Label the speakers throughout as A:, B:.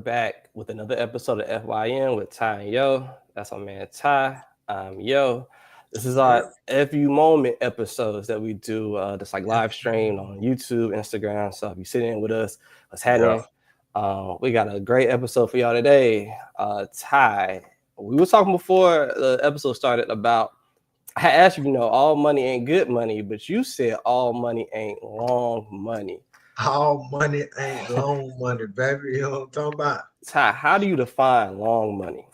A: back with another episode of FYM with Ty and Yo. That's my man Ty. I'm Yo. This is our FU moment episodes that we do. Just like live stream on YouTube, Instagram. So if you're sitting in with us, what's happening? We got a great episode for y'all today. Ty, we were talking before the episode started about. I asked you, all money ain't good money, but you said all money ain't long money.
B: All money ain't long money, baby. You know what I'm talking about?
A: Ty, how do you define long money?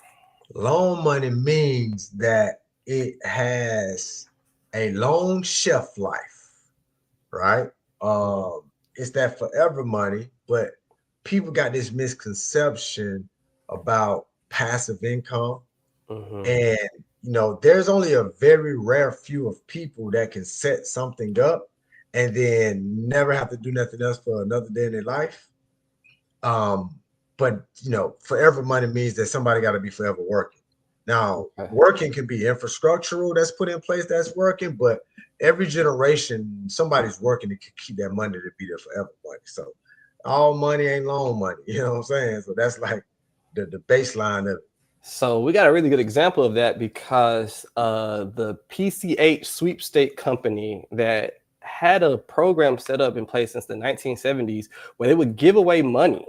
B: Long money means that it has a long shelf life, right? It's that forever money, but people got this misconception about passive income. And, there's only a very rare few of people that can set something up and then never have to do nothing else for another day in their life. But forever money means that somebody got to be forever working. Now, working can be infrastructural that's put in place that's working, but every generation, somebody's working to keep that money to be there forever money. So all money ain't long money, you know what I'm saying? So that's like the baseline of it.
A: So we got a really good example of that because the PCH sweepstake company that had a program set up in place since the 1970s where they would give away money.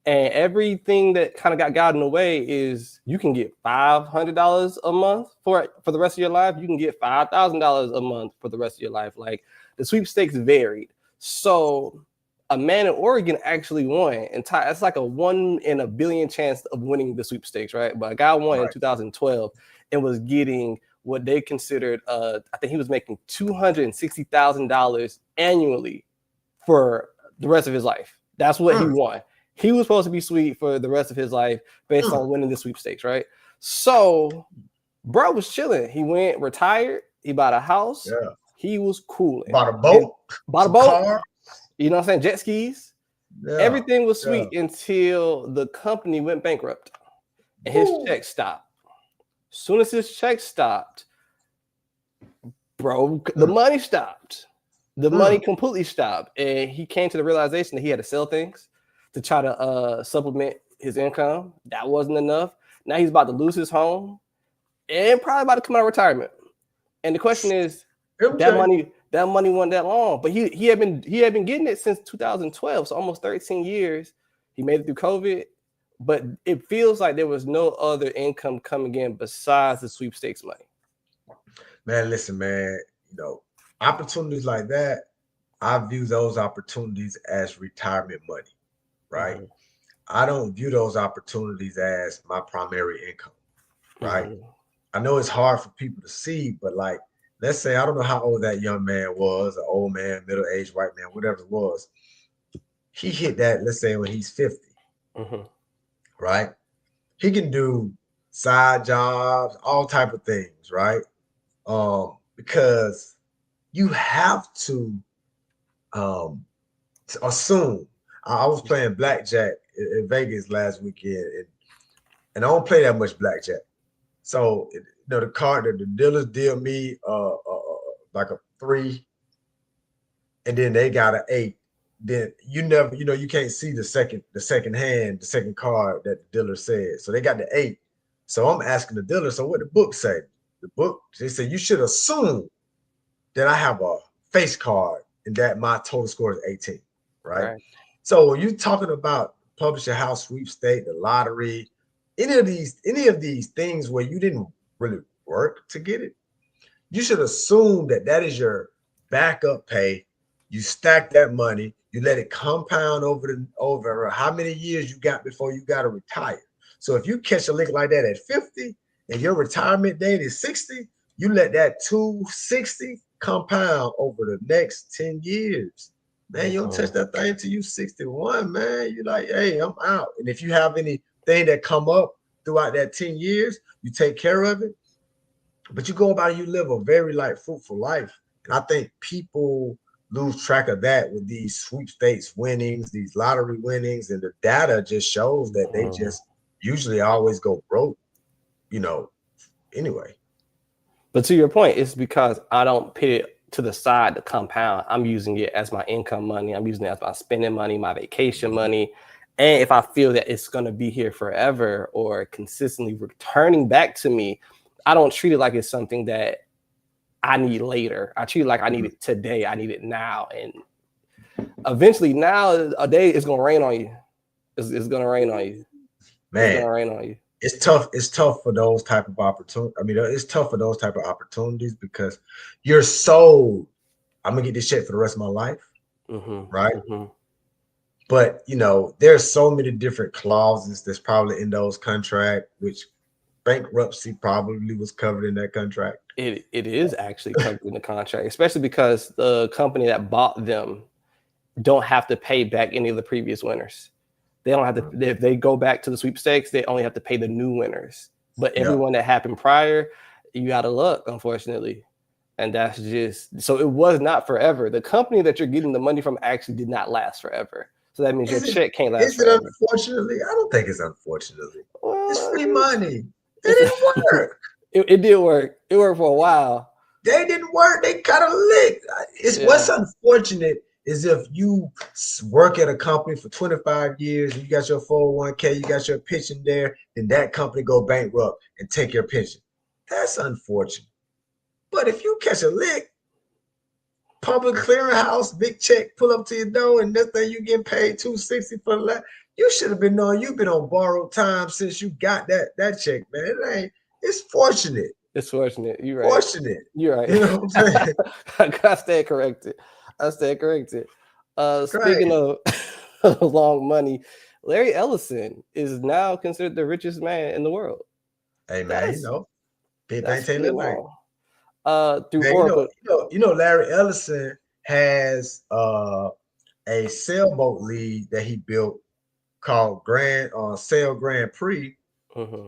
A: And everything that kind of got gotten away is you can get $500 a month for the rest of your life. You can get $5,000 a month for the rest of your life. Like the sweepstakes varied. So a man in Oregon actually won. And it's like a 1 in a billion chance of winning the sweepstakes, right? But a guy won in 2012 and was getting what they considered, I think he was making $260,000 annually for the rest of his life. That's what he won. He was supposed to be sweet for the rest of his life based on winning the sweepstakes, right? So, bro was chilling. He went retired. He bought a house.
B: Yeah.
A: He was cool.
B: Bought a boat.
A: Bought a boat.
B: Car.
A: You know what I'm saying? Jet skis.
B: Yeah.
A: Everything was sweet until the company went bankrupt and his check stopped. As soon as his check stopped, bro, the money stopped. The money completely stopped. And he came to the realization that he had to sell things to try to supplement his income. That wasn't enough. Now he's about to lose his home and probably about to come out of retirement. And the question is, that money wasn't that long, but he had been getting it since 2012, so almost 13 years. He made it through COVID, but it feels like there was no other income coming in besides the sweepstakes money.
B: Man, listen, man, opportunities like that, I view those opportunities as retirement money, right? I don't view those opportunities as my primary income, right? I know it's hard for people to see, but like, let's say, I don't know how old that young man was, an old man, middle-aged white man, whatever it was. He hit that, let's say, when he's 50, right? He can do side jobs, all type of things, right? Because you have to assume. I was playing blackjack in Vegas last weekend, and I don't play that much blackjack. So, the dealers deal me like a 3, and then they got an 8. Then you can't see the second card that the dealer said. So they got the 8. So I'm asking the dealer, so what the book say? The book, they said you should assume that I have a face card and that my total score is 18, right? So when you're talking about publisher house sweepstake, the lottery, any of these things where you didn't really work to get it, you should assume that is your backup pay. You stack that money, you let it compound over how many years you got before you got to retire. So if you catch a lick like that at 50 and your retirement date is 60, you let that 260 compound over the next 10 years. Man, you don't touch that thing till you 61, man. You're like, hey, I'm out. And if you have anything that come up throughout that 10 years, you take care of it. But you go about it, you live a very fruitful life. And I think people lose track of that with these sweepstakes winnings, these lottery winnings, and the data just shows that they just usually always go broke, anyway.
A: But to your point, it's because I don't put it to the side to compound. I'm using it as my income money. I'm using it as my spending money, my vacation money. And if I feel that it's going to be here forever or consistently returning back to me, I don't treat it like it's something that I need later. I treat it like I need it today. I need it now. And eventually now a day is going to rain on you. It's going to rain on you.
B: Man,
A: it's going to rain on you.
B: It's tough. It's tough for those type of opportunities. I mean, it's tough for those type of opportunities because you're so, I'm going to get this check for the rest of my life. Right. But, you know, there's so many different clauses that's probably in those contracts, which bankruptcy probably was covered in that contract.
A: It is actually covered in the contract, especially because the company that bought them don't have to pay back any of the previous winners. They don't have to, if they go back to the sweepstakes, they only have to pay the new winners. But everyone that happened prior, you out of luck, unfortunately. And that's just, so it was not forever. The company that you're getting the money from actually did not last forever. So that means your check can't last forever.
B: Is it unfortunately? I don't think it's unfortunately. Well, it's free money. It didn't work.
A: It did work. It worked for a while.
B: They didn't work. They kind of licked. What's unfortunate is if you work at a company for 25 years, you got your 401k, you got your pension there, then that company go bankrupt and take your pension. That's unfortunate. But if you catch a lick, public clearinghouse, big check, pull up to your door, and that thing you getting paid $260 for the last, you should have been knowing you've been on borrowed time since you got that check, man. It's fortunate.
A: It's fortunate. You're right.
B: Fortunate.
A: You're right.
B: You know what I'm saying?
A: I stand corrected. Speaking of long money, Larry Ellison is now considered the richest man in the world.
B: Hey man, people ain't taking it away.
A: Through Oracle.
B: You know, Larry Ellison has a sailboat league that he built called Sail Grand Prix.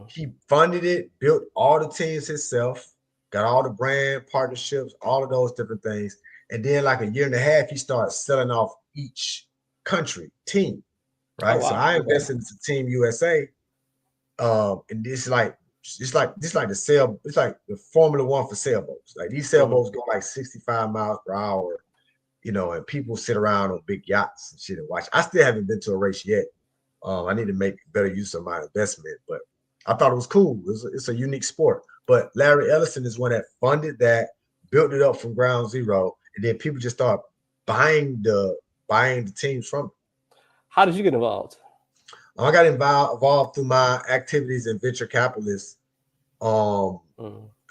B: He funded it, built all the teams himself, got all the brand partnerships, all of those different things. And then like a year and a half, he started selling off each country team, right? Oh, wow. So I invested into Team USA. And it's like the Formula One for sailboats. Like these sailboats go like 65 miles per hour, you know, and people sit around on big yachts and shit and watch. I still haven't been to a race yet. I need to make better use of my investment, but I thought it was cool. It's a unique sport. But Larry Ellison is one that funded that, built it up from ground zero, and then people just start buying the teams from him.
A: How did you get involved?
B: I got involved through my activities in venture capitalists. And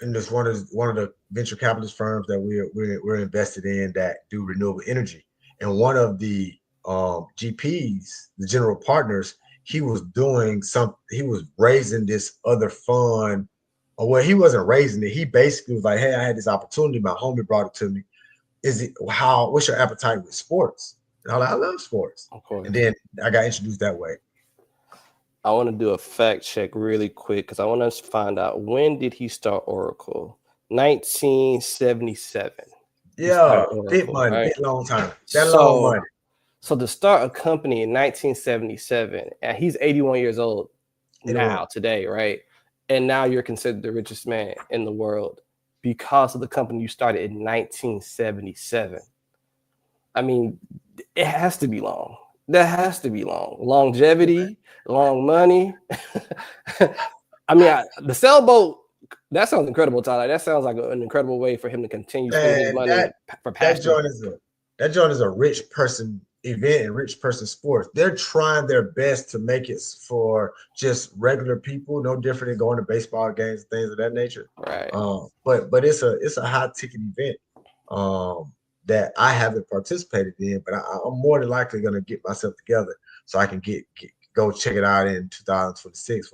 B: there's one of the venture capitalist firms that we're invested in that do renewable energy. And one of the GPs, the general partners, he was raising this other fund. Well, he wasn't raising it. He basically was like, hey, I had this opportunity. My homie brought it to me. What's your appetite with sports? And I was like, I love sports. Of course. And then I got introduced that way.
A: I want to do a fact check really quick because I want to find out, when did he start Oracle? 1977.
B: Yeah, big money, right? Big long time. Long money.
A: So to start a company in 1977, and he's 81 years old today, right? And now you're considered the richest man in the world because of the company you started in 1977. I mean, it has to be long. That has to be long. Longevity, long money. I mean, the sailboat, that sounds incredible, Tyler. That sounds like an incredible way for him to continue spending his money for passion.
B: That joint is a rich person event and rich person sports. They're trying their best to make it for just regular people, no different than going to baseball games and things of that nature.
A: Right.
B: But it's a high ticket event that I haven't participated in, but I'm more than likely going to get myself together so I can go check it out in 2026.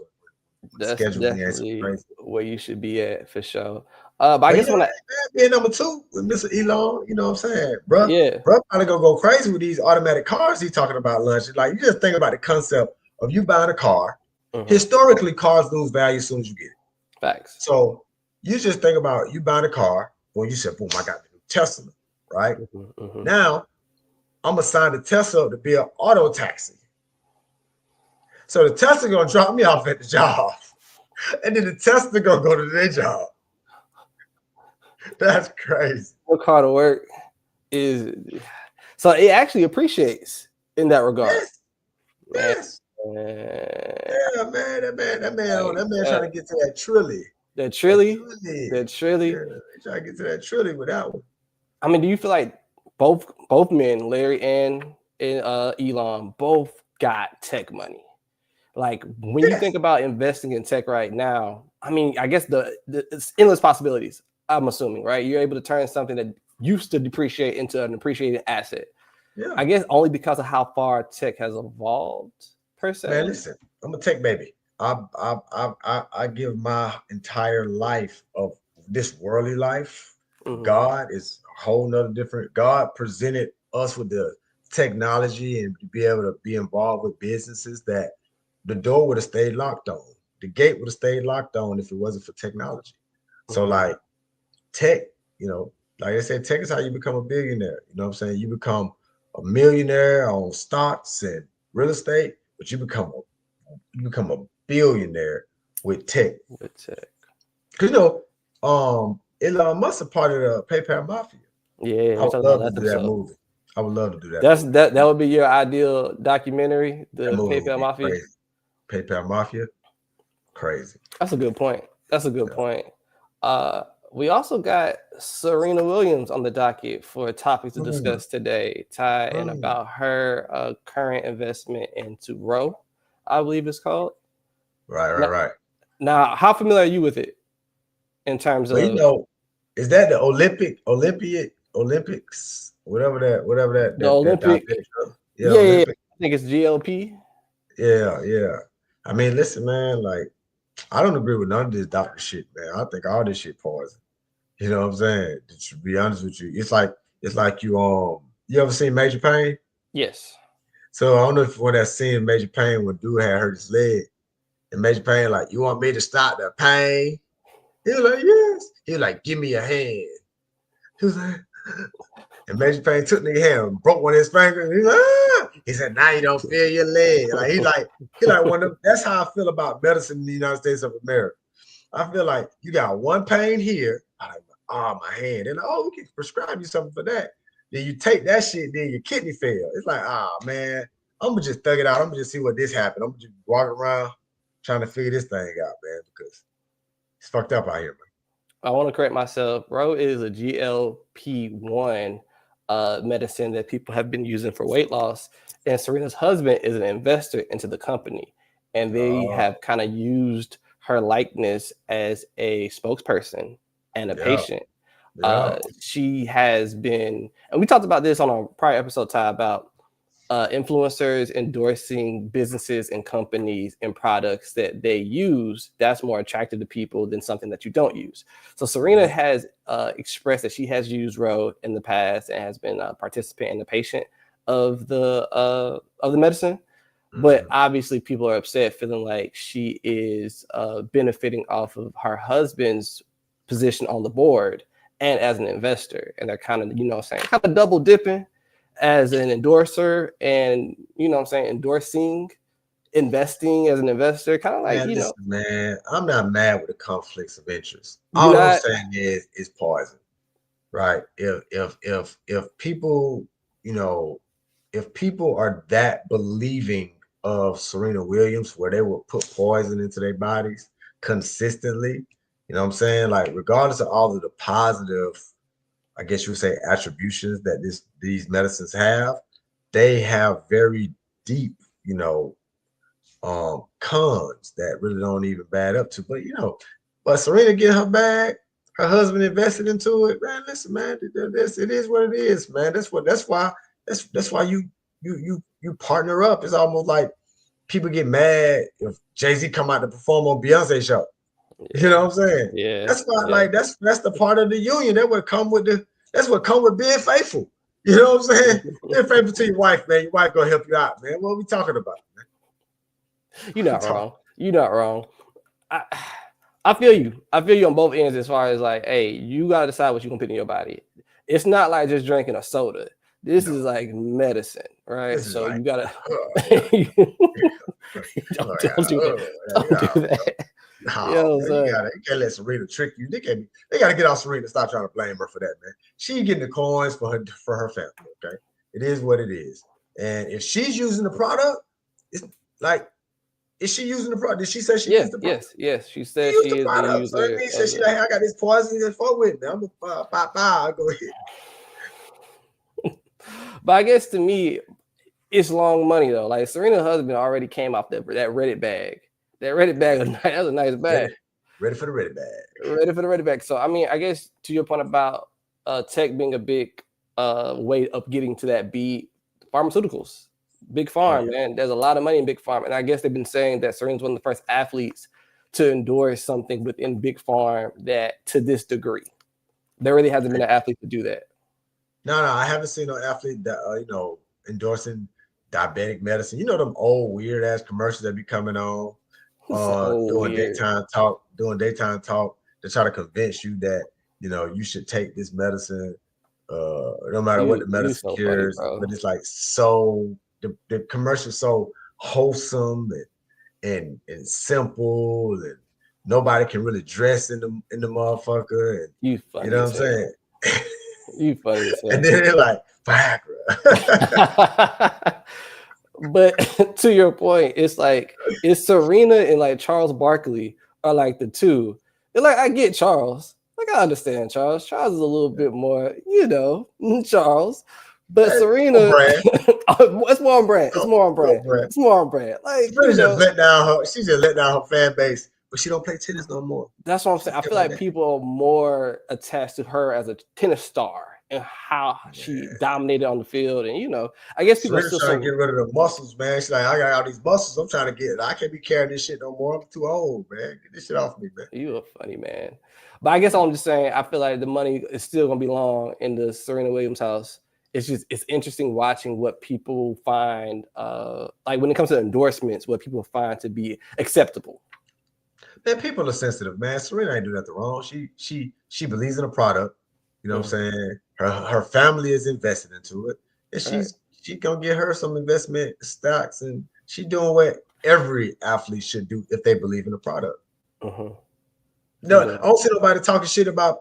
A: That's definitely where you should be at for sure. But I guess when
B: being number 2 with Mr. Elon, you know what I'm saying, bro? Yeah, bro, probably gonna go crazy with these automatic cars he's talking about lunch. Like, you just think about the concept of you buying a car. Historically, cars lose value as soon as you get it.
A: Facts.
B: So you just think about you buying a car. Well, you said, boom, I got the new Tesla, right? Now I'm gonna sign the Tesla to be an auto taxi. So the Tesla gonna drop me off at the job, and then the Tesla gonna go to their job. That's crazy.
A: What car to work is, so it actually appreciates in that regard.
B: Yes. Yeah, man, that man trying to get to that trilly.
A: That
B: That
A: Trilly,
B: trilly.
A: that Trilly.
B: Yeah, he trying to get to that trilly with that one.
A: I mean, do you feel like both men, Larry and Elon, both got tech money? Like when you think
B: Yes.
A: about investing in tech right now, I mean, I guess it's endless possibilities. I'm assuming, right? You're able to turn something that used to depreciate into an appreciated asset.
B: Yeah.
A: I guess only because of how far tech has evolved, per se.
B: Man, listen, I'm a tech baby. I give my entire life of this worldly life.
A: Mhm.
B: God is a whole nother different. God presented us with the technology and to be able to be involved with businesses that the door would have stayed locked on. The gate would have stayed locked on if it wasn't for technology. So
A: Mhm.
B: like tech, like I said, tech is how you become a billionaire. You know what I'm saying? You become a millionaire on stocks and real estate, but you become a billionaire with tech.
A: With tech.
B: Cause Elon Musk is part of the PayPal mafia.
A: Yeah,
B: I
A: we
B: would
A: talked about
B: love to
A: that
B: do that
A: episode.
B: movie. I would love to do that
A: That's
B: movie.
A: that would be your ideal documentary,
B: That
A: the
B: movie would
A: PayPal
B: be
A: Mafia.
B: crazy. PayPal mafia, crazy.
A: That's a good point. That's a good
B: Yeah.
A: point. We also got Serena Williams on the docket for a topic to
B: Mm,
A: discuss today, Ty, and
B: mm.
A: about her current investment into Roe, I believe it's called.
B: Right, right,
A: Now,
B: right.
A: now, how familiar are you with it in terms
B: Well,
A: of
B: is that the Olympics,
A: the
B: that
A: Olympic?
B: diabetic drug? Yeah,
A: Yeah, yeah, yeah.
B: Olympic.
A: I think it's GLP.
B: Yeah, yeah. I mean, listen, man, like I don't agree with none of this doctor shit, man. I think all this shit poison. You know what I'm saying? To be honest with you, it's like you ever seen Major Pain?
A: Yes.
B: So I don't know if when that scene Major Pain when dude had hurt his leg, and Major Pain like, you want me to stop the pain? He was like, yes. He was like, give me a hand. He was like, and Major Pain took the hand and broke one of his fingers. He's like, ah! He said, now you don't feel your leg. He like one of them. That's how I feel about medicine in the United States of America. I feel like you got one pain here. I like, oh, my hand. And oh, we can prescribe you something for that. Then you take that shit, then your kidney fail. It's like, oh man, I'm gonna just thug it out. I'm gonna just see what this happened. I'm gonna just walk around trying to figure this thing out, man, because it's fucked up out here, man.
A: I want to correct myself. Roe is a GLP-1 medicine that people have been using for weight loss. And Serena's husband is an investor into the company. And they
B: Oh,
A: have kind of used her likeness as a spokesperson and a
B: yeah,
A: patient.
B: yeah.
A: She has been, and we talked about this on a prior episode, Ty, about influencers endorsing businesses and companies and products that they use that's more attractive to people than something that you don't use. So Serena has expressed that she has used Roe in the past and has been a participant and a patient of the medicine. But
B: Mhm.
A: obviously, people are upset, feeling like she is benefiting off of her husband's position on the board and as an investor, and they're kind of, kind of double dipping as an endorser and endorsing investing as an investor, kind of like
B: Man, listen, man, I'm not mad with the conflicts of interest.
A: you're
B: All I'm
A: not.
B: saying is poison, right? If people, you know, if people are that believing of Serena Williams, where they will put poison into their bodies consistently, you know what I'm saying? Like, regardless of all of the positive, I guess you would say, attributions that these medicines have, they have very deep, cons that really don't even bad up to. But Serena get her bag, her husband invested into it. Man, listen, man, it is what it is, man. That's why you partner up. It's almost like people get mad if Jay-Z come out to perform on Beyonce show. You
A: Yeah,
B: know what I'm saying?
A: yeah,
B: That's why,
A: yeah.
B: like, that's the part of the union. That's what come with being faithful. You know what I'm saying? Being faithful to your wife, man. Your wife gonna help you out, man. What are we talking about, man?
A: You're
B: We
A: not
B: talking.
A: wrong. You're not wrong. I, I feel you. I feel you on both ends as far as like, hey, you gotta decide what you're gonna put in your body. It's not like just drinking a soda. This
B: No,
A: is like medicine, right?
B: this is
A: So
B: like,
A: you gotta
B: yeah.
A: don't,
B: Oh
A: don't do
B: yeah,
A: that. Don't do
B: yeah.
A: that. You
B: Oh
A: know what
B: man,
A: I'm saying?
B: you can't let Serena trick you. They gotta get off Serena. Stop trying to blame her for that, man. She getting the coins for her family. Okay, it is what it is. And if she's using the product, it's Like, is she using the product? Did she say she
A: Yeah,
B: used the product?
A: yes. She
B: She
A: said
B: used
A: she
B: the
A: is the
B: product. So that
A: user
B: means that
A: of
B: she
A: it.
B: like, I got this poison to fuck with me. I'm gonna go ahead.
A: But I guess to me, it's long money though. Like Serena's husband already came off that Reddit bag. That Reddit bag was nice. That was a nice bag.
B: Ready for the Reddit bag.
A: Ready for the Reddit bag. So I mean, I guess to your point about tech being a big way of getting to that beat, pharmaceuticals, big farm, man. There's a lot of money in big farm, and I guess they've been saying that Serena's one of the first athletes to endorse something within big farm that to this degree. There really hasn't been an athlete to do that.
B: No, I haven't seen no athlete that endorsing diabetic medicine. You know them old weird ass commercials that be coming on, doing daytime talk to try to convince you that you should take this medicine, no matter what the medicine cures.
A: Funny,
B: but it's like so the commercial's so wholesome and simple, and nobody can really dress in the motherfucker. And
A: you funny,
B: know what I'm saying?
A: You funny as hell.
B: And then they're like, Viagra.
A: But to your point, it's like it's Serena and like Charles Barkley are like the two. They're like, I get Charles. Like, I understand Charles. Charles is a little bit more, Charles. But Serena, it's more on brand. It's more on brand. It's more on brand. Like,
B: Serena's just let down her. She just let down her fan base, but she don't play tennis no more.
A: That's what I'm saying. I feel like people are more attached to her as a tennis star and how she dominated on the field. And I guess people are still
B: trying to get rid of the muscles, man. She's like, I got all these muscles. I'm trying to get. I can't be carrying this shit no more. I'm too old, man. Get this shit off me, man.
A: You a funny man. But I guess I'm just saying, I feel like the money is still gonna be long in the Serena Williams house. It's interesting watching what people find, like when it comes to endorsements, what people find to be acceptable.
B: Man, people are sensitive, man. Serena ain't do nothing wrong. She believes in a product. You know what I'm saying? Her family is invested into it, and she gonna get her some investment stocks, and she doing what every athlete should do if they believe in a product. No, I don't see nobody talking shit about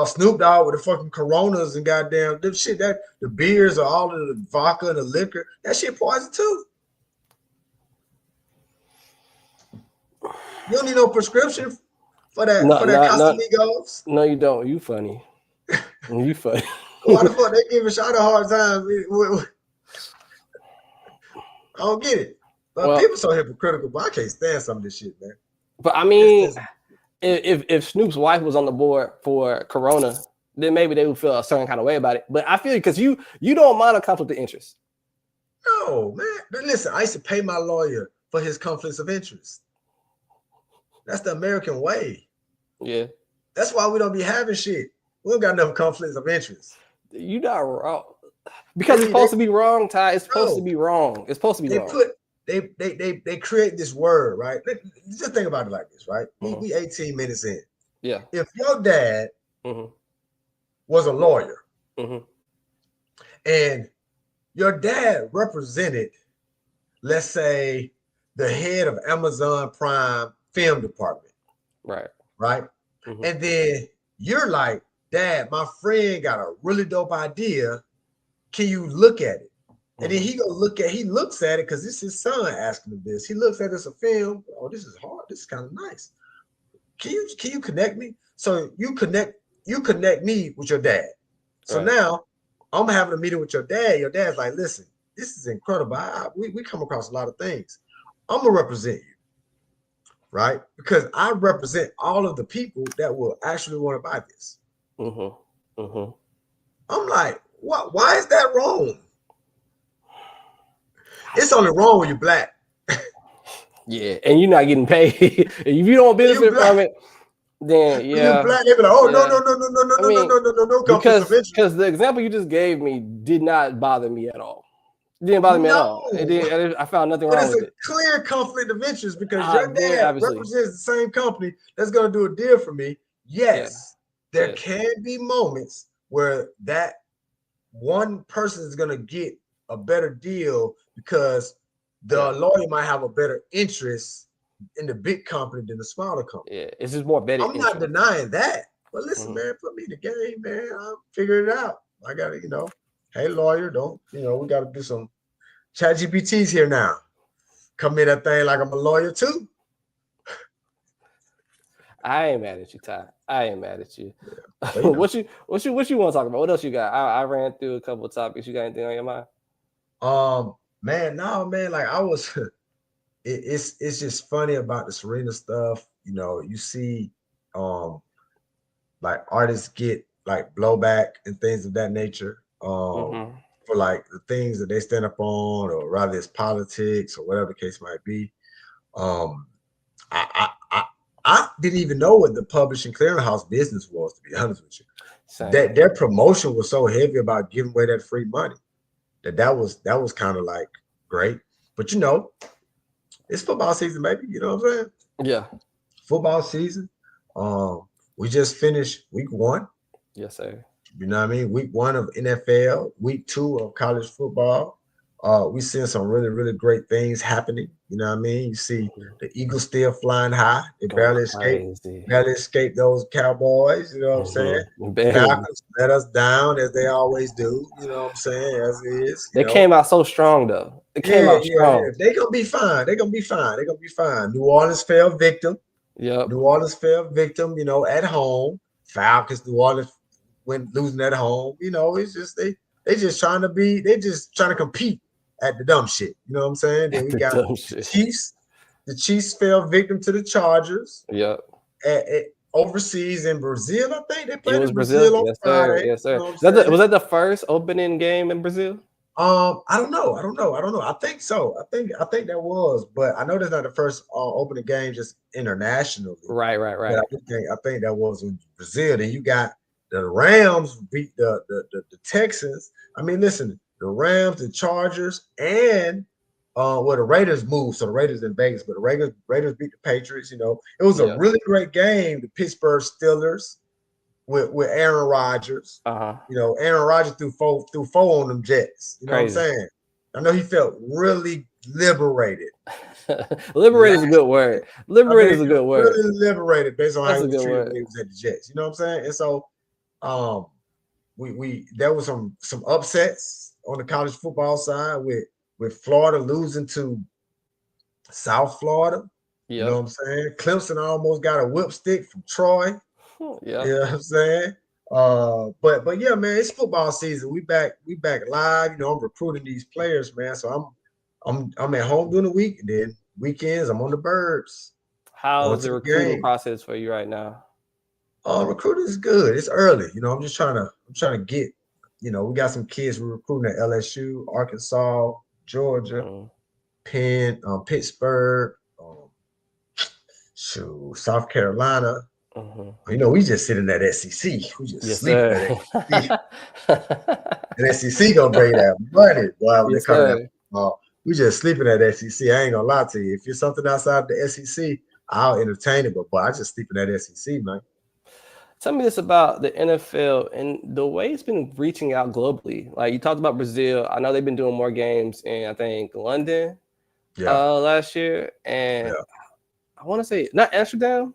B: Snoop Dogg with the fucking Coronas and goddamn the shit that the beers or all of the vodka and the liquor, that shit poison too. You don't need no prescription for that Casamigos.
A: No, you don't. You funny. You funny.
B: Why the fuck they giving Shot a hard time? I don't get it. But people so hypocritical, but I can't stand some of this shit, man.
A: But I mean, if Snoop's wife was on the board for Corona, then maybe they would feel a certain kind of way about it. But I feel because you don't mind a conflict of interest.
B: No, man. Listen, I used to pay my lawyer for his conflicts of interest. That's the American way.
A: Yeah.
B: That's why we don't be having shit. We don't got enough conflicts of interest.
A: You not wrong. Because it's supposed to be wrong, Ty. It's supposed to be wrong. It's supposed to be wrong.
B: They create this word, right? Just think about it like this, right? We 18 minutes in.
A: Yeah.
B: If your dad was a lawyer and your dad represented, let's say, the head of Amazon Prime film department. Right. And then you're like, Dad, my friend got a really dope idea. Can you look at it? And then he looks at it because this is his son asking him this. He looks at it as a film. Oh, this is hard. This is kind of nice. Can you connect me? So you connect me with your dad. So now I'm having a meeting with your dad. Your dad's like, listen, this is incredible. We come across a lot of things. I'm gonna represent you, right? Because I represent all of the people that will actually want to buy this. I'm like, what? Why is that wrong? It's only wrong when you're black.
A: Yeah, and you're not getting paid. If you don't benefit from it, then
B: you're black, they be like, oh no,
A: because the example you just gave me did not bother me at all. It didn't bother me at all. I found nothing wrong with it.
B: It's a clear conflict of interest because your dad represents the same company that's going to do a deal for me. Yes, there can be moments where that one person is going to get a better deal because the lawyer might have a better interest in the big company than the smaller company.
A: Yeah, it's just more better.
B: I'm not denying that. But listen, man, put me in the game, man. I'll figure it out. I got to, hey, lawyer, don't, we got to do some ChatGPT's here now. come in that thing like I'm a lawyer too.
A: I ain't mad at you, Ty. I ain't mad at you.
B: Yeah. But, you know.
A: what you want to talk about? What else you got? I ran through a couple of topics. You got anything on your mind?
B: Man, no, man. Like I was, it's just funny about the Serena stuff. You know, you see, like artists get like blowback and things of that nature. For like the things that they stand up on, or rather it's politics or whatever the case might be. I didn't even know what the publishing clearinghouse business was, to be honest with you.
A: Same.
B: That their promotion was so heavy about giving away that free money that was kind of like great. But you know, it's football season, baby. You know what I'm saying?
A: Yeah.
B: Football season. We just finished week 1.
A: Yes, sir.
B: You know what I mean? Week 1 of NFL, week 2 of college football. We seeing some really, really great things happening. You know what I mean? You see the Eagles still flying high. They barely escaped those Cowboys. You know what I'm saying? Falcons let us down as they always do. You know what I'm saying? As it is.
A: They came out so strong though. They came out strong.
B: Yeah. They're gonna be fine. They're gonna be fine. They're gonna be fine. New Orleans fell victim.
A: Yep.
B: New Orleans fell victim, you know, at home. Falcons, New Orleans went losing at home. You know, it's just they just trying to compete at the dumb shit. You know what I'm saying? Then we got the Chiefs. The Chiefs fell victim to the Chargers.
A: Yep.
B: Overseas in Brazil, I think they played in
A: Brazil
B: on
A: yes,
B: Friday.
A: Sir. Yes, sir.
B: You know
A: was that the first opening game in Brazil?
B: I don't know. I think so. I think that was, but I know that's not the first opening game just internationally.
A: Right.
B: But I think that was in Brazil. Then you got the Rams beat the Texans. I mean, listen, the Rams, the Chargers, and the Raiders moved. So the Raiders in Vegas, but the Raiders beat the Patriots. You know, it was a really great game. The Pittsburgh Steelers with Aaron Rodgers. You know, Aaron Rodgers threw four on them Jets. You know what I'm saying? I know he felt really liberated.
A: Liberated is a good word. Liberated is a good word.
B: Really liberated based on how he was treated when he was at the Jets. You know what I'm saying? And so, there was some upsets on the college football side with Florida losing to South Florida. You know what I'm saying? Clemson almost got a whipstick from Troy.
A: Yeah.
B: You know what I'm saying? But yeah, man, it's football season. We back live. You know, I'm recruiting these players, man. So I'm at home during the week, and then weekends I'm on the Burbs.
A: How's the recruiting process for you right now?
B: Recruiting is good. It's early. You know, I'm trying to get, you know, we got some kids we're recruiting at LSU, Arkansas, Georgia, Penn, Pittsburgh, South Carolina. You know, we just sit in that SEC. We just sleep in that SEC. And SEC gonna bring that money, boy. When they come we just sleep in that SEC. I ain't gonna lie to you. If it's something outside the SEC, I'll entertain it. But boy, I just sleep in that SEC, man.
A: Tell me this about the NFL and the way it's been reaching out globally. Like you talked about Brazil. I know they've been doing more games in, I think, London last year. And I want to say, not Amsterdam.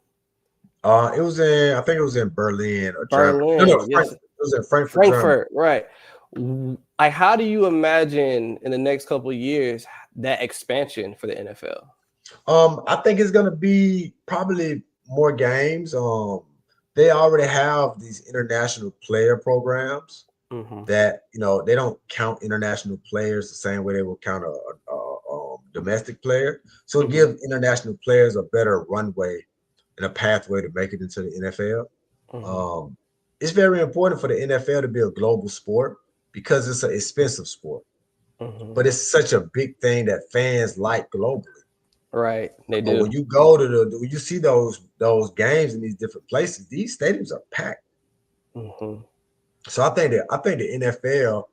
B: I think it was in Berlin or
A: Berlin.
B: No, yes. It was in Frankfurt,
A: Germany. Right. Like, how do you imagine in the next couple of years that expansion for the NFL?
B: I think it's gonna be probably more games. They already have these international player programs that, you know, they don't count international players the same way they will count a domestic player. So it gives international players a better runway and a pathway to make it into the NFL. It's very important for the NFL to be a global sport because it's an expensive sport, but it's such a big thing that fans like globally.
A: Right, they do.
B: But when you go to when you see those games in these different places, these stadiums are packed. So I think the NFL,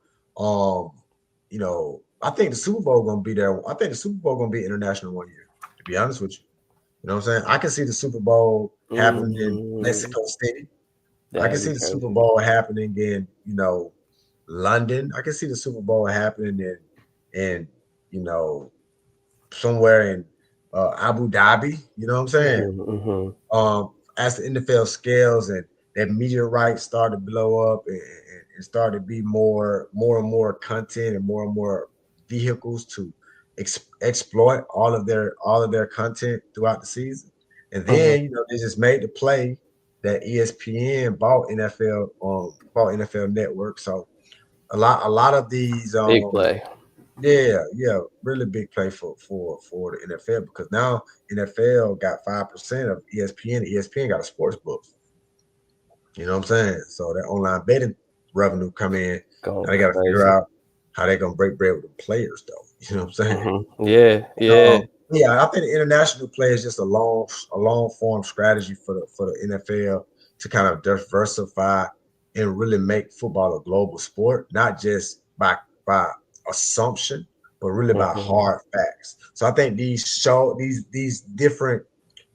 B: you know, I think the Super Bowl gonna be there. I think the Super Bowl gonna be international one year. To be honest with you. You know what I'm saying? I can see the Super Bowl happening in Mexico City. I can see the Super Bowl happening in, you know, London. I can see the Super Bowl happening in you know, somewhere in Abu Dhabi. You know what I'm saying? As the NFL scales and that media rights start to blow up and start to be more and more content and more vehicles to exploit all of their content throughout the season. And
A: Mhm.
B: then they just made the play that ESPN bought NFL Network. So a lot of these
A: Big play.
B: yeah, really big play for the NFL, because now NFL got 5% of ESPN. ESPN got a sports book. You know what I'm saying? So that online betting revenue come in.
A: Going
B: Now they got to figure
A: crazy.
B: out how they're gonna break bread with the players, though. You know what I'm saying?
A: Yeah, yeah.
B: Yeah, I think the international play is just a long form strategy for the NFL to kind of diversify and really make football a global sport, not just by assumption, but really by
A: Mhm.
B: hard facts. So I think these different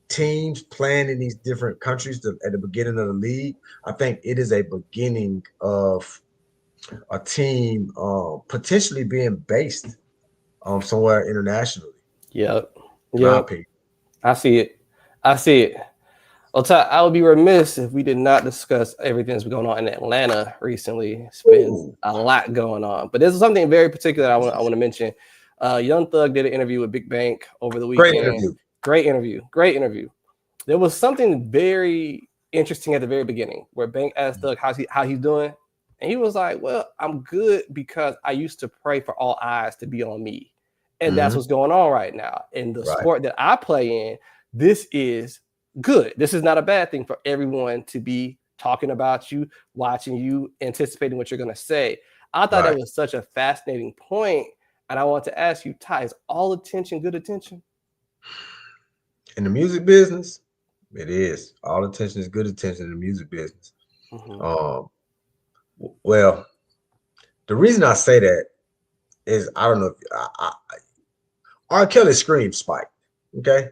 B: teams playing in these different countries at the beginning of the league, I think it is a beginning of a team potentially being based somewhere internationally,
A: Yep.
B: in my
A: Yep.
B: opinion.
A: I see it. I see it. Well, Ty, I would be remiss if we did not discuss everything that's been going on in Atlanta recently. It's been
B: Ooh,
A: a lot going on, but there's something very particular I want to mention. Young Thug did an interview with Big Bank over the
B: great
A: weekend.
B: interview.
A: Great interview. Great interview. There was something very interesting at the very beginning where Bank asked Thug how he's doing, and he was like, "Well, I'm good because I used to pray for all eyes to be on me, and that's
B: Mhm.
A: what's going on right now in the
B: Right.
A: sport that I play in. This is good. This is not a bad thing for everyone to be talking about you, watching you, anticipating what you're going to say." I thought that
B: Right.
A: was such a fascinating point, and I want to ask you, Ty, is all attention good attention?
B: In the music business, it is. All attention is good attention in the music business.
A: Mm-hmm.
B: Um, well, the reason I say that is I don't know if R. Kelly scream spike. Okay,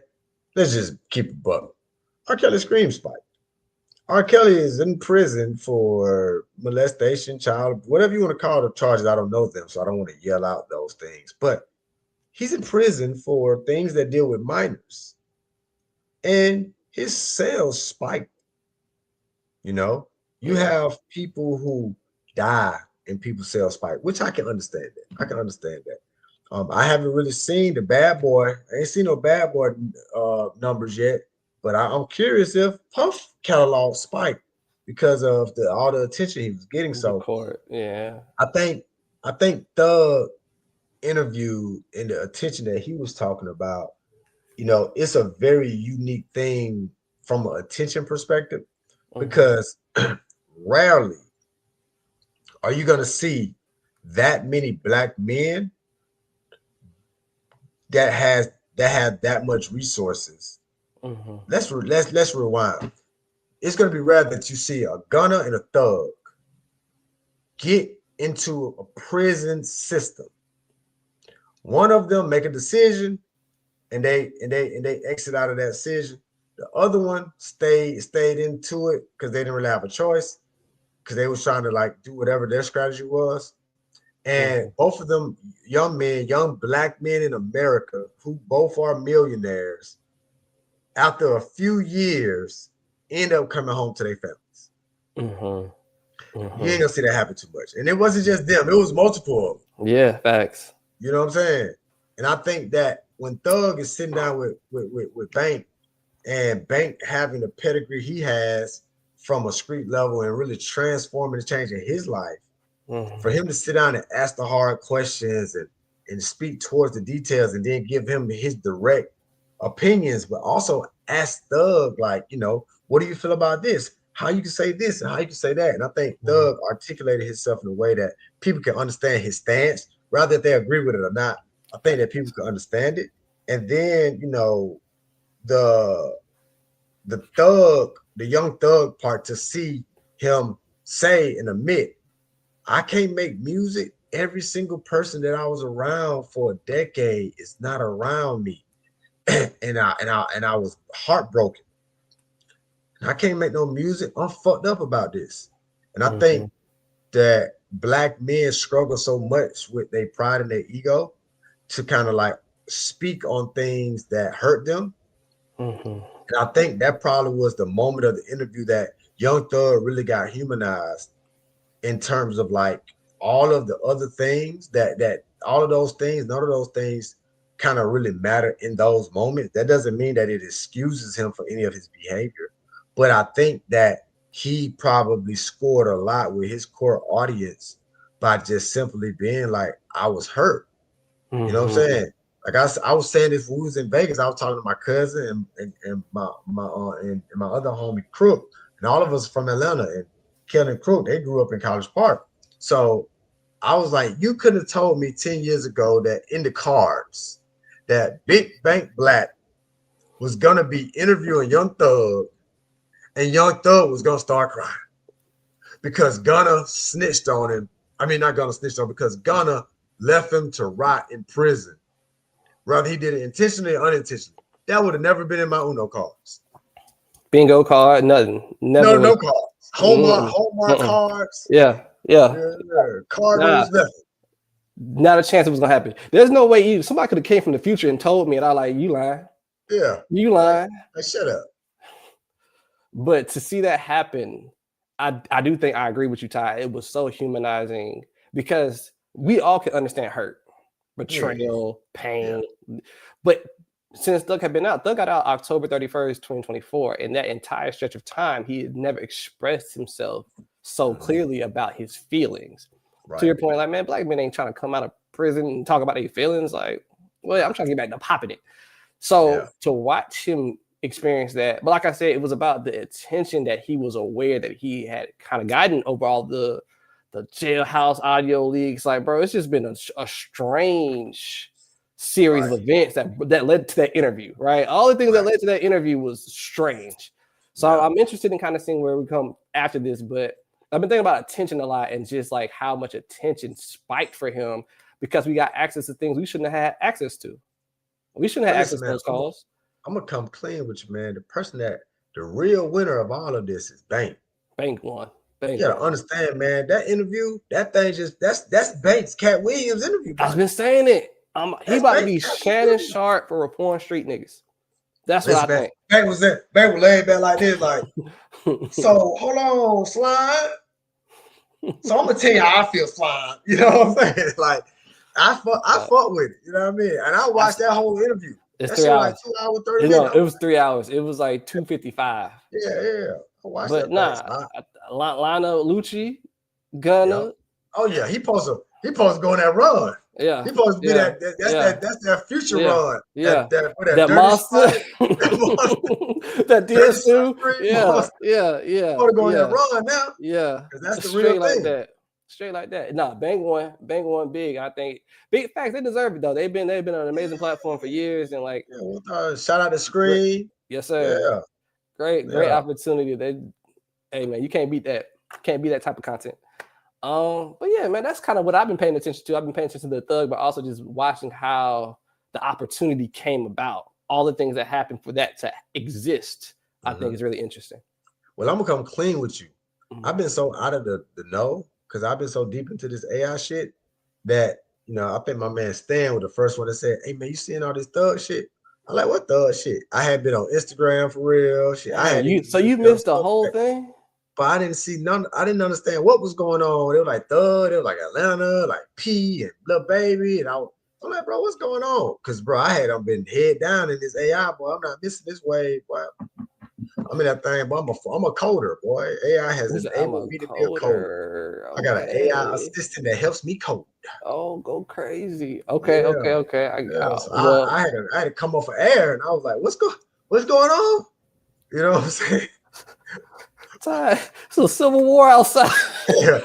B: let's just keep it buck. R. Kelly scream spike. R. Kelly is in prison for molestation, child, whatever you want to call the charges. I don't know them, so I don't want to yell out those things. But he's in prison for things that deal with minors, and his sales spiked. You know, you
A: Yeah.
B: have people who die and people sell spike, which I can understand that. I can understand that. I haven't really seen the bad boy. I ain't seen no bad boy numbers yet, but I'm curious if Puff catalog spiked because of all the attention he was getting.
A: The
B: So
A: court. Yeah.
B: I think the interview and the attention that he was talking about, it's a very unique thing from an attention perspective,
A: Mm-hmm.
B: because rarely are you going to see that many black men that has that have that much resources.
A: Mm-hmm.
B: Let's rewind. It's going to be rare that you see a gunner and a thug get into a prison system. One of them make a decision and they exit out of that decision. The other one stayed into it because they didn't really have a choice, because they was trying to like do whatever their strategy was. And
A: Mm-hmm.
B: both of them, young men, young black men in America, who both are millionaires, after a few years, end up coming home to their families.
A: Mm-hmm.
B: You ain't
A: Mm-hmm.
B: gonna see that happen too much. And it wasn't just them, it was multiple of them.
A: Yeah, facts.
B: You know what I'm saying? And I think that when Thug is sitting down with Bank, and Bank having the pedigree he has from a street level and really transforming and changing his life, for
A: Mm-hmm.
B: him to sit down and ask the hard questions and speak towards the details and then give him his direct opinions, but also ask Thug, like, what do you feel about this? How you can say this and how you can say that. And I think
A: Mm-hmm.
B: Thug articulated himself in a way that people can understand his stance, rather if they agree with it or not. I think that people can understand it. And then, the the young thug part, to see him say and admit, I can't make music. Every single person that I was around for a decade is not around me. and I was heartbroken. I can't make no music. I'm fucked up about this. And I
A: Mm-hmm.
B: think that black men struggle so much with their pride and their ego to kind of like speak on things that hurt them.
A: Mm-hmm.
B: And I think that probably was the moment of the interview that Young Thug really got humanized, in terms of like all of the other things that all of those things, none of those things kind of really matter in those moments. That doesn't mean that it excuses him for any of his behavior, but I think that he probably scored a lot with his core audience by just simply being like, I was hurt. You know what I'm saying? Like I was saying this when we was in Vegas. I was talking to my cousin and my other homie Crook, and all of us from Atlanta. And Kelly and Crook, they grew up in College Park. So I was like, you could have told me 10 years ago that in the cards that Big Bank Black was gonna be interviewing Young Thug, and Young Thug was gonna start crying because Gunna snitched on him. I mean, not Gunna snitched on him, because Gunna left him to rot in prison. Whether he did it intentionally or unintentionally, that would have never been in my Uno cards.
A: Bingo card, nothing. Never.
B: No cards. Hallmark cards.
A: Yeah.
B: Cardinals, nothing.
A: Not a chance it was gonna happen. There's no way somebody could have came from the future and told me, and I like, you lying.
B: Yeah.
A: You lying.
B: Shut up.
A: But to see that happen, I do think I agree with you, Ty. It was so humanizing because we all can understand hurt, betrayal, pain. Yeah. But since Thug had been out, Thug got out October 31st, 2024. And that entire stretch of time, he had never expressed himself so clearly about his feelings. Right. To your point, like, man, black men ain't trying to come out of prison and talk about their feelings. Like, well, I'm trying to get back to popping it. So to watch him experience that, but like I said, it was about the attention that he was aware that he had kind of gotten over all the jailhouse audio leaks. Like, bro, it's just been a strange series of events that led to that interview, right? All the things that led to that interview was strange. So I'm interested in kind of seeing where we come after this, but I've been thinking about attention a lot and just like how much attention spiked for him because we got access to things we shouldn't have had access to. We shouldn't have access to those calls.
B: I'm gonna come clean with you, man. The real winner of all of this is Bank.
A: Bank won.
B: You gotta understand, man. That interview, that thing that's Bank's Cat Williams interview.
A: Bro. I've been saying it. He about to be Shannon Sharp for reporting street niggas. That's what I think.
B: Bank was laid back like this, like. So hold on, Slime. So I'm gonna tell you how I feel, Slime. You know what I'm saying? Like I fuck with it. You know what I mean? And I watched that whole interview.
A: It's 3 hours.
B: Like 2 hours 30 minutes.
A: It was 3 hours. It was like 2:55.
B: Yeah. I watched
A: but
B: that.
A: Lionel Lucci, Gunna.
B: Yep. Oh yeah, he supposed to go on that run.
A: Yeah,
B: he supposed to be that's that future run.
A: Yeah,
B: that
A: monster, that DS2. Yeah.
B: Want to go on that run now?
A: Yeah,
B: because that's the real thing.
A: Straight like that. Nah, Bank won big. I think big facts. They deserve it though. They've been on an amazing platform for years and like.
B: Shout out to Screen.
A: Yes, sir.
B: Yeah.
A: Great opportunity. Hey man, you can't beat that. Can't beat that type of content. But yeah, man, that's kind of what I've been paying attention to. I've been paying attention to the Thug, but also just watching how the opportunity came about. All the things that happened for that to exist, I think is really interesting.
B: Well, I'm gonna come clean with you. I've been so out of the know because I've been so deep into this AI shit that I think my man Stan was the first one that said, "Hey man, you seeing all this Thug shit?" I'm like, "What Thug shit?" I had been on Instagram for real. Shit,
A: you missed the whole thing.
B: But I didn't see none. I didn't understand what was going on. They were like Thug, they were like Atlanta, like P and Lil Baby, and I'm like, bro, what's going on? Because bro, I had been head down in this AI, boy. I'm not missing this wave, boy. I'm in that thing, but I'm a coder, boy. AI has enabled me to be a coder. Okay. I got an AI assistant that helps me code.
A: Oh, go crazy. Okay.
B: I had to come off of air, and I was like, what's going on? You know what I'm saying?
A: It's a civil war outside.
B: Yeah.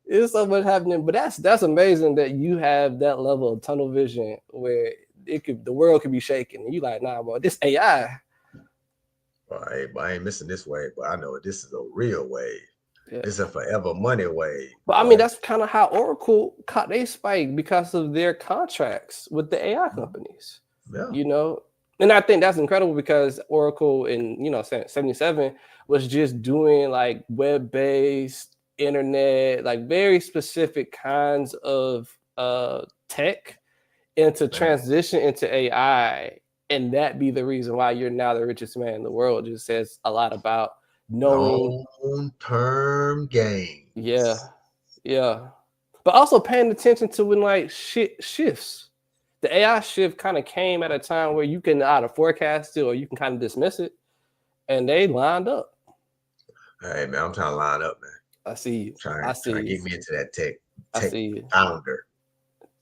A: It's so much happening, but that's amazing that you have that level of tunnel vision where the world could be shaking, and you like, nah, bro, this AI.
B: Well, I ain't missing this wave, but I know this is a real wave.
A: Yeah.
B: It's a forever money wave.
A: But I mean, that's kind of how Oracle caught their spike because of their contracts with the AI companies.
B: Yeah.
A: And I think that's incredible because Oracle in 77 was just doing like web-based internet, like very specific kinds of tech, and to transition into AI and that be the reason why you're now the richest man in the world just says a lot about knowing
B: long-term gains.
A: Yeah. But also paying attention to when like shit shifts. the AI shift kind of came at a time where you can either forecast it or you can kind of dismiss it, and they lined up.
B: Hey man, I'm trying to line up, man.
A: I see you.
B: Trying to get me into that tech founder.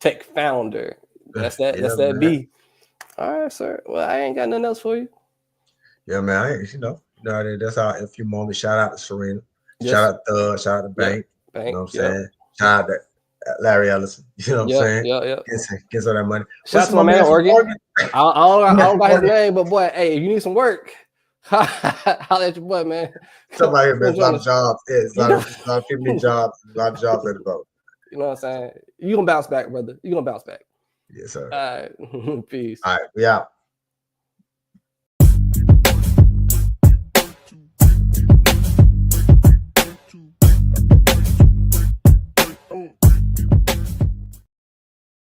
A: Tech founder. That's that.
B: Yeah,
A: that's that
B: man.
A: B. All right, sir. Well, I ain't got nothing else for you.
B: Yeah, man. That's our few moments. Shout out to Serena.
A: Yes.
B: Shout out Thug. Shout out to Bank.
A: Bank.
B: You know what I'm saying? Shout out to Larry Ellison. You know what I'm saying?
A: Yeah.
B: Get some of that money.
A: Shout out to my man Oregon. I don't got his name, but boy, hey, if you need some work, holla at your boy, man.
B: Somebody has a lot of jobs. It's a lot of people need jobs. A lot of jobs at the boat.
A: You know what I'm saying? You gonna bounce back, brother. You gonna bounce back.
B: Yes, sir.
A: All right. Peace.
B: All right, we out.